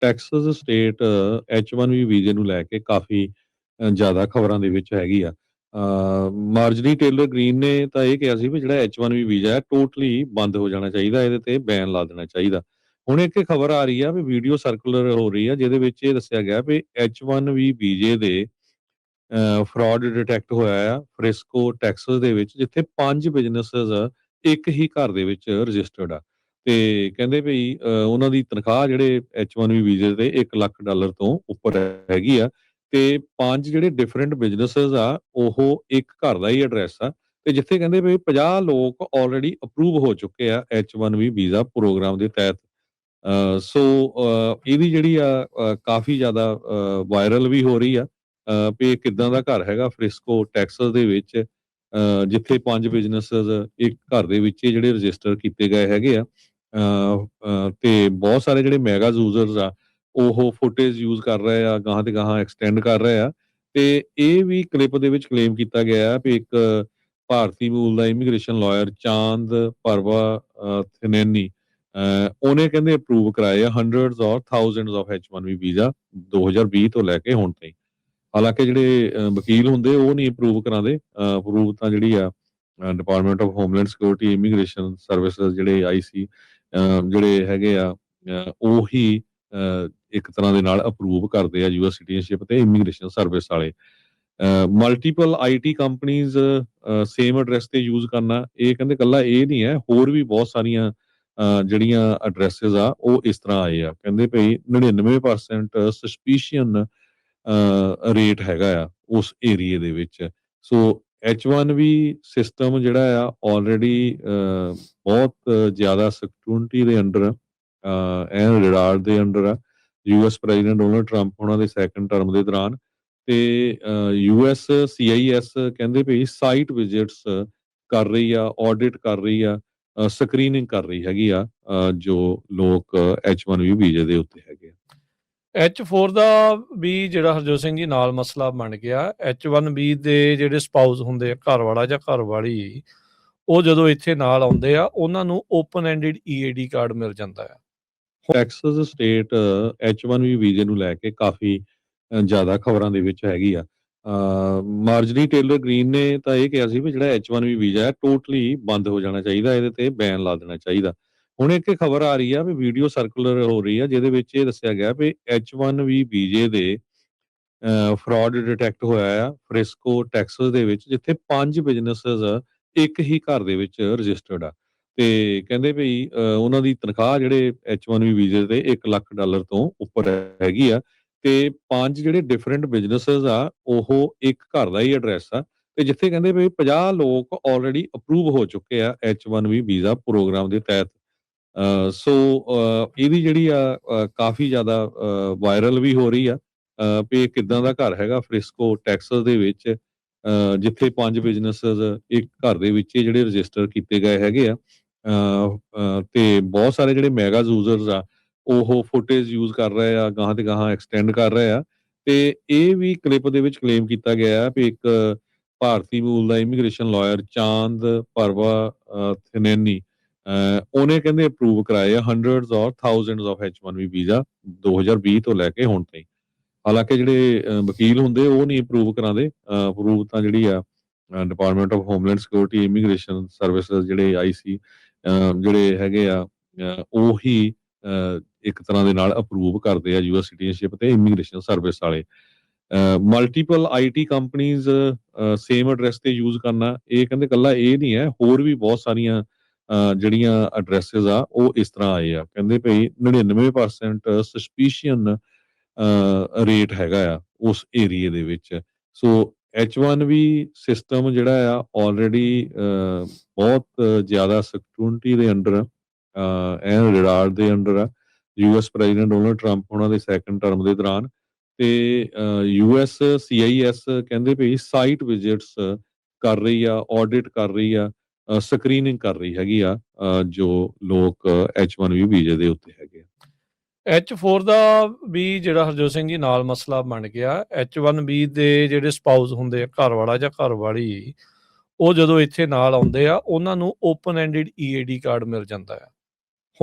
Texas state H1B ਵੀਜ਼ੇ ਨੂੰ ਲੈ ਕੇ ਕਾਫੀ ਜ਼ਿਆਦਾ ਖਬਰਾਂ ਦੇ ਵਿੱਚ ਹੈਗੀ ਆ। ਮਾਰਜਰੀ ਟੇਲਰ ਗ੍ਰੀਨ ਨੇ ਤਾਂ ਇਹ ਕਿਹਾ ਸੀ ਵੀ ਜਿਹੜਾ H1B ਵੀਜ਼ਾ ਹੈ ਟੋਟਲੀ ਬੰਦ ਹੋ ਜਾਣਾ ਚਾਹੀਦਾ, ਇਹਦੇ ਤੇ ਬੈਨ ਲਾ ਦੇਣਾ ਚਾਹੀਦਾ। ਹੁਣ ਇੱਕ ਖਬਰ ਆ ਰਹੀ ਆ ਵੀ ਵੀਡੀਓ ਸਰਕੂਲਰ ਹੋ ਰਹੀ ਆ ਜਿਹਦੇ ਵਿੱਚ ਇਹ ਦੱਸਿਆ ਗਿਆ ਵੀ H1B ਵੀਜ਼ੇ ਦੇ ਫਰਾਡ ਡਿਟੈਕਟ ਹੋਇਆ ਆ ਫ੍ਰਿਸਕੋ ਟੈਕਸਸ ਦੇ ਵਿੱਚ, ਜਿੱਥੇ 5 ਬਿਜ਼ਨੈਸਸ ਇੱਕ ਹੀ ਘਰ ਦੇ ਵਿੱਚ ਰਜਿਸਟਰਡ ਆ। ਤੇ ਕਹਿੰਦੇ ਵੀ ਉਹਨਾਂ ਦੀ ਤਨਖਾਹ ਜਿਹੜੇ H1B ਵੀਜ਼ੇ ਤੇ $1 ਲੱਖ ਤੋਂ ਉੱਪਰ ਹੈਗੀ ਆ, ਤੇ 5 ਜਿਹੜੇ ਡਿਫਰੈਂਟ ਬਿਜ਼ਨੈਸਸ ਆ ਉਹ ਇੱਕ ਘਰ ਦਾ ਹੀ ਐਡਰੈਸ ਆ, ਤੇ ਜਿੱਥੇ ਕਹਿੰਦੇ ਵੀ 50 ਲੋਕ ਆਲਰੇਡੀ ਅਪਰੂਵ ਹੋ ਚੁੱਕੇ ਆ H1B ਵੀਜ਼ਾ ਪ੍ਰੋਗਰਾਮ ਦੇ ਤਹਿਤ। ਸੋ ਇਹਦੀ ਜਿਹੜੀ ਆ ਕਾਫੀ ਜ਼ਿਆਦਾ ਵਾਇਰਲ ਵੀ ਹੋ ਰਹੀ ਆ ਵੀ ਇਹ ਕਿੱਦਾਂ ਦਾ ਘਰ ਹੈਗਾ ਫ੍ਰਿਸਕੋ ਟੈਕਸਸ ਦੇ ਵਿੱਚ, ਜਿੱਥੇ 5 ਬਿਜ਼ਨੈਸਸ ਇੱਕ ਘਰ ਦੇ ਵਿੱਚ ਹੀ ਜਿਹੜੇ ਰਜਿਸਟਰ ਕੀਤੇ ਗਏ ਹੈਗੇ ਆ। ਤੇ ਬਹੁਤ ਸਾਰੇ ਜਿਹੜੇ ਮੈਗਾ ਯੂਜ਼ਰਸ ਆ ਉਹ ਫੁਟੇਜ ਯੂਜ਼ ਕਰ ਰਹੇ ਆ, ਗਾਹਾਂ ਤੇ ਗਾਹਾਂ ਐਕਸਟੈਂਡ ਕਰ ਰਹੇ ਆ। ਤੇ ਇਹ ਵੀ ਕਲਿੱਪ ਦੇ ਵਿੱਚ ਕਲੇਮ ਕੀਤਾ ਗਿਆ ਵੀ ਇੱਕ ਭਾਰਤੀ ਮੂਲ ਦਾ ਇਮੀਗ੍ਰੇਸ਼ਨ ਲਾਇਰ ਚਾਂਦ ਪਰਵਾ ਥਿਨੈਨੀ ਉਹਨੇ ਕਹਿੰਦੇ ਅਪਰੂਵ ਕਰਾਏ ਆ ਹੰਡਰਡਸ ਔਰ ਥਾਊਜ਼ੈਂਡਸ ਆਫ H1B ਵੀਜ਼ਾ 2020 ਤੋਂ ਲੈ ਕੇ ਹੁਣ ਤਾਈਂ। ਹਾਲਾਂਕਿ ਜਿਹੜੇ ਵਕੀਲ ਹੁੰਦੇ ਉਹ ਨਹੀਂ ਅਪਰੂਵ ਕਰਾਉਂਦੇ, ਅਪਰੂਵ ਤਾਂ ਜਿਹੜੀ ਆ department of homeland security immigration services ਜਿਹੜੇ IC ਜਿਹੜੇ ਹੈਗੇ ਆ ਉਹੀ ਇੱਕ ਤਰ੍ਹਾਂ ਦੇ ਨਾਲ ਅਪਰੂਵ ਕਰਦੇ ਆ US ਸਿਟੀਜ਼ਨਸ਼ਿਪ ਤੇ ਇਮੀਗ੍ਰੇਸ਼ਨ ਸਰਵਿਸ ਵਾਲੇ। Multiple IT companies same address ਤੇ ਯੂਜ਼ ਕਰਨਾ, ਇਹ ਕਹਿੰਦੇ ਕੱਲਾ ਇਹ ਨਹੀਂ ਹੈ, ਹੋਰ ਵੀ ਬਹੁਤ ਸਾਰੀਆਂ ਜਿਹੜੀਆਂ ਐਡਰੈਸਸ ਆ ਉਹ ਇਸ ਤਰ੍ਹਾਂ ਆਏ ਆ। ਕਹਿੰਦੇ ਭਈ 99% ਸਸਪੀਸ਼ਨ ਰੇਟ ਹੈਗਾ ਆ ਉਸ ਏਰੀਏ ਦੇ ਵਿੱਚ। ਸੋ H1B ਸਿਸਟਮ ਜਿਹੜਾ ਆ ਆਲਰੇਡੀ ਬਹੁਤ ਜ਼ਿਆਦਾ ਸਕਰੂਟਨੀ ਦੇ ਅੰਡਰ ਐਨ ਰਿਡਾਰ ਦੇ ਅੰਡਰ ਆ US ਪ੍ਰੈਜ਼ੀਡੈਂਟ ਡੋਨਲਡ ਟਰੰਪ ਉਹਨਾਂ ਦੇ ਸੈਕੰਡ ਟਰਮ ਦੇ ਦੌਰਾਨ। ਤੇ US CIS ਕਹਿੰਦੇ ਵੀ ਸਾਈਟ ਵਿਜ਼ਿਟਸ ਕਰ ਰਹੀ ਆ, ਆਡਿਟ ਕਰ ਰਹੀ ਆ, ਸਕਰੀਨਿੰਗ ਕਰ ਰਹੀ ਹੈਗੀ ਆ ਜੋ ਲੋਕ H1B ਵੀਜ਼ੇ ਦੇ ਉੱਤੇ ਹੈਗੇ। H4 ਦਾ ਵੀ ਜਿਹੜਾ ਹਰਜੋਤ ਸਿੰਘ ਜੀ ਨਾਲ ਮਸਲਾ ਬਣ ਗਿਆ। H1B ਦੇ ਜਿਹੜੇ ਸਪਾਊਸ ਹੁੰਦੇ ਆ, ਘਰ ਵਾਲਾ ਜਾਂ ਘਰ ਵਾਲੀ, ਉਹ ਜਦੋਂ ਇੱਥੇ ਨਾਲ ਆਉਂਦੇ ਆ ਉਹਨਾਂ ਨੂੰ ਓਪਨ ਐਂਡਡ EAD ਕਾਰਡ ਮਿਲ ਜਾਂਦਾ ਆ। ਟੈਕਸਸ ਸਟੇਟ H1B ਵੀਜ਼ੇ ਨੂੰ ਲੈ ਕੇ ਕਾਫੀ ਜ਼ਿਆਦਾ ਖਬਰਾਂ ਦੇ ਵਿੱਚ ਹੈਗੀ ਆ। ਮਾਰਜਰੀ ਟੇਲਰ ਗ੍ਰੀਨ ਨੇ ਤਾਂ ਇਹ ਕਿਹਾ ਸੀ ਵੀ ਜਿਹੜਾ H1B ਵੀਜ਼ਾ ਹੈ ਟੋਟਲੀ ਬੰਦ ਹੋ ਜਾਣਾ ਚਾਹੀਦਾ, ਇਹਦੇ ਤੇ ਬੈਨ ਲਾ ਦੇਣਾ ਚਾਹੀਦਾ। ਹੁਣ ਇੱਕ ਖਬਰ ਆ ਰਹੀ ਆ ਵੀ ਵੀਡੀਓ ਸਰਕੂਲਰ ਹੋ ਰਹੀ ਆ ਜਿਹਦੇ ਵਿੱਚ ਇਹ ਦੱਸਿਆ ਗਿਆ ਵੀ H1B ਵੀਜ਼ੇ ਦੇ ਫਰਾਡ ਡਿਟੈਕਟ ਹੋਇਆ ਆ ਫ੍ਰਿਸਕੋ ਟੈਕਸਸ ਦੇ ਵਿੱਚ, ਜਿੱਥੇ 5 ਬਿਜ਼ਨੈਸਸ ਇੱਕ ਹੀ ਘਰ ਦੇ ਵਿੱਚ ਰਜਿਸਟਰਡ ਆ। ਤੇ ਕਹਿੰਦੇ ਵੀ ਉਹਨਾਂ ਦੀ ਤਨਖਾਹ ਜਿਹੜੇ H1B ਵੀਜ਼ੇ ਤੇ $1 ਲੱਖ ਤੋਂ ਉੱਪਰ ਹੈਗੀ ਆ, ਤੇ 5 ਜਿਹੜੇ ਡਿਫਰੈਂਟ ਬਿਜ਼ਨੈਸਸ ਆ ਉਹ ਇੱਕ ਘਰ ਦਾ ਹੀ ਐਡਰੈਸ ਆ, ਤੇ ਜਿੱਥੇ ਕਹਿੰਦੇ ਵੀ 50 ਲੋਕ ਆਲਰੇਡੀ ਅਪਰੂਵ ਹੋ ਚੁੱਕੇ ਆ H1B ਵੀਜ਼ਾ ਪ੍ਰੋਗਰਾਮ ਦੇ ਤਹਿਤ। ਸੋ ਇਹਦੀ ਜਿਹੜੀ ਆ ਕਾਫੀ ਜ਼ਿਆਦਾ ਵਾਇਰਲ ਵੀ ਹੋ ਰਹੀ ਆ ਵੀ ਇਹ ਕਿੱਦਾਂ ਦਾ ਘਰ ਹੈਗਾ ਫ੍ਰਿਸਕੋ ਟੈਕਸਸ ਦੇ ਵਿੱਚ, ਜਿੱਥੇ 5 ਬਿਜ਼ਨੈਸਸ ਇੱਕ ਘਰ ਦੇ ਵਿੱਚ ਹੀ ਜਿਹੜੇ ਰਜਿਸਟਰ ਕੀਤੇ ਗਏ ਹੈਗੇ ਆ। ਤੇ ਬਹੁਤ ਸਾਰੇ ਜਿਹੜੇ ਮੈਗਾ ਯੂਜ਼ਰਸ ਆ ਉਹ ਫੁਟੇਜ ਯੂਜ਼ ਕਰ ਰਹੇ ਆ, ਗਾਹਾਂ ਤੇ ਗਾਹਾਂ ਐਕਸਟੈਂਡ ਕਰ ਰਹੇ ਆ। ਤੇ ਇਹ ਵੀ ਕਲਿੱਪ ਦੇ ਵਿੱਚ ਕਲੇਮ ਕੀਤਾ ਗਿਆ ਵੀ ਇੱਕ ਭਾਰਤੀ ਮੂਲ ਦਾ ਇਮੀਗ੍ਰੇਸ਼ਨ ਲਾਇਰ ਚਾਂਦ ਪਰਵਾ ਥਿਨੈਨੀ ਉਹਨੇ ਕਹਿੰਦੇ ਅਪਰੂਵ ਕਰਾਏ ਆ ਹੰਡਰਡਸ ਔਰ ਥਾਊਜ਼ੈਂਡਸ ਆਫ H1B ਵੀਜ਼ਾ 2020 ਤੋਂ ਲੈ ਕੇ ਹੁਣ ਤਾਈਂ। ਹਾਲਾਂਕਿ ਜਿਹੜੇ ਵਕੀਲ ਹੁੰਦੇ ਉਹ ਨਹੀਂ ਅਪਰੂਵ ਕਰਾਉਂਦੇ, ਅਪਰੂਵ ਤਾਂ ਜਿਹੜੀ ਆ department of homeland security immigration services ਜਿਹੜੇ IC ਜਿਹੜੇ ਹੈਗੇ ਆ ਉਹੀ ਇੱਕ ਤਰ੍ਹਾਂ ਦੇ ਨਾਲ ਅਪਰੂਵ ਕਰਦੇ ਆ US ਸਿਟੀਜ਼ਨਸ਼ਿਪ ਤੇ ਇਮੀਗ੍ਰੇਸ਼ਨ ਸਰਵਿਸ ਵਾਲੇ। Multiple IT companies same address ਤੇ ਯੂਜ਼ ਕਰਨਾ, ਇਹ ਕਹਿੰਦੇ ਕੱਲਾ ਇਹ ਨਹੀਂ ਹੈ, ਹੋਰ ਵੀ ਬਹੁਤ ਸਾਰੀਆਂ ਜਿਹੜੀਆਂ ਐਡਰੈਸਸ ਆ ਉਹ ਇਸ ਤਰ੍ਹਾਂ ਆਏ ਆ। ਕਹਿੰਦੇ ਭਈ 99% ਸਸਪੀਸ਼ਨ ਰੇਟ ਹੈਗਾ ਆ ਉਸ ਏਰੀਏ ਦੇ ਵਿੱਚ। ਸੋ H1B ਸਿਸਟਮ ਜਿਹੜਾ ਆ ਆਲਰੇਡੀ ਬਹੁਤ ਜ਼ਿਆਦਾ ਸਕਰੂਟਨੀ ਦੇ ਅੰਡਰ ਐਨ ਰਿਡਾਰ ਦੇ ਅੰਡਰ ਆ US ਪ੍ਰੈਜ਼ੀਡੈਂਟ ਡੋਨਲਡ ਟਰੰਪ ਉਹਨਾਂ ਦੇ ਸੈਕੰਡ ਟਰਮ ਦੇ ਦੌਰਾਨ। ਤੇ US CIS ਕਹਿੰਦੇ ਭਈ ਸਾਈਟ ਵਿਜ਼ਿਟਸ ਕਰ ਰਹੀ ਆ, ਆਡਿਟ ਕਰ ਰਹੀ ਆ, ਸਕਰੀਨਿੰਗ ਕਰ ਰਹੀ ਹੈਗੀ ਆ ਜੋ ਲੋਕ H1B ਵੀਜ਼ੇ ਦੇ ਉੱਤੇ ਹੈਗੇ। H4 ਦਾ ਵੀ ਜਿਹੜਾ ਹਰਜੋਤ ਸਿੰਘ ਜੀ ਨਾਲ ਮਸਲਾ ਬਣ ਗਿਆ। H1B ਦੇ ਜਿਹੜੇ ਸਪਾਊਸ ਹੁੰਦੇ ਆ, ਘਰ ਵਾਲਾ ਜਾਂ ਘਰ ਵਾਲੀ, ਉਹ ਜਦੋਂ ਇੱਥੇ ਨਾਲ ਆਉਂਦੇ ਆ ਉਹਨਾਂ ਨੂੰ ਓਪਨ ਐਂਡਡ EAD ਕਾਰਡ ਮਿਲ ਜਾਂਦਾ ਆ।